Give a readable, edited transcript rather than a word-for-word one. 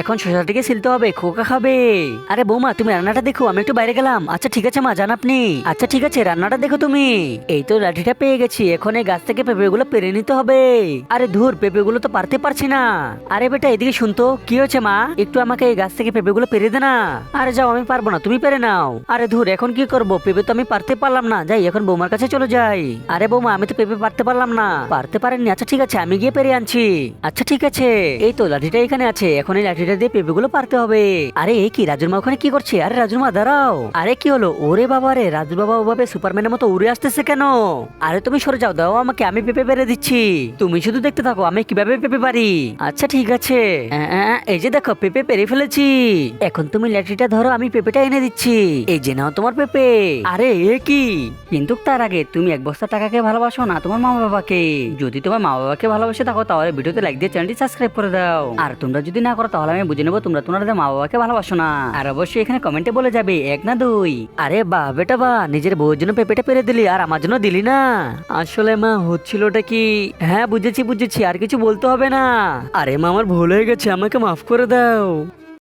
এখন শসাটাকে ছিলতে হবে, খোকা খাবে। আরে বৌমা তুমি রান্নাটা দেখো, আমি একটু বাইরে গেলাম। আচ্ছা ঠিক আছে মা, যান আপনি। আচ্ছা ঠিক আছে, রান্নাটা দেখো তুমি। এই তো লাঠিটা পেয়ে গেছি, এখন এই গাছ থেকে পেঁপেগুলো পেরে নিতে হবে। আরে ধুর, পেঁপেগুলো তো পারতে পারছি না। আরে বেটা এদিকে শুনতো, কি হয়েছে মা? একটু আমাকে এই গাছ থেকে পেঁপেগুলো পেরে দে না। আরে যাও, আমি পারবো না, তুমি পেরে নাও। আরে ধুর, এখন কি করবো? পেঁপে তো আমি পারতে পারলাম না, যাই এখন বৌমার কাছে চলে যাই। আরে বৌমা আমি তো পেঁপে পারতে পারলাম না। পারতে পারেননি? আচ্ছা ঠিক আছে, আমি গিয়ে পেরে আনছি। আচ্ছা ঠিক আছে, এই তো লাঠিটা এখানে আছে, এখন এই লাঠিটা দিয়ে পেঁপেগুলো পারতে হবে। আরে এই কি, রাজুর মা ওখানে কি করছে? আরে রাজুর মা দাঁড়াও। আরে কি হলো? ওরে বাবা রে, রাজু বাবা ওভাবে সুপারম্যানের মতো উড়ে আসতেছে কেন? আরে তুমি সরে যাও, দাও আমাকে, আমি পেঁপে পেরে দিচ্ছি। তুমি শুধু দেখতে থাকো আমি কিভাবে পেঁপে পারি। আচ্ছা ঠিক আছে। এই যে দেখো, পেঁপে পেরে ফেলেছি। এখন তুমি লাঠিটা ধরো, আমি পেঁপেটা এনে দিচ্ছি। এই যে নাও তোমার পেঁপে। আরে এ কি? কিন্তু তার আগে তুমি এক বস্তা টাকাকে ভালোবাসো না তোমার মা বাবাকে? যদি তোমার মা বাবাকে ভালোবাসে থাকো তাহলে ভিডিওতে লাইক দিয়ে চ্যানেলটি সাবস্ক্রাইব করে দাও। আর তোমরা যদি না করো তাহলে আমি বুঝে নেবো তোমরা তোমাদের মা বাবাকে ভালোবাসো না। আর অবশ্যই এখানে কমেন্টে বলে যাবে 1 না 2। আরে বাহ বেটা বাহ, নিজের বউয়ের জন্য পেঁপেটা পেরে দিলি আর আমার জন্য দিলি না। আসলে মা হচ্ছিলটা কি, হ্যাঁ বুঝেছি বুঝেছি, আর কিছু বলতে হবে না। আরে মা আমার ভুল হয়ে গেছে, আমাকে মাফ করে দাও।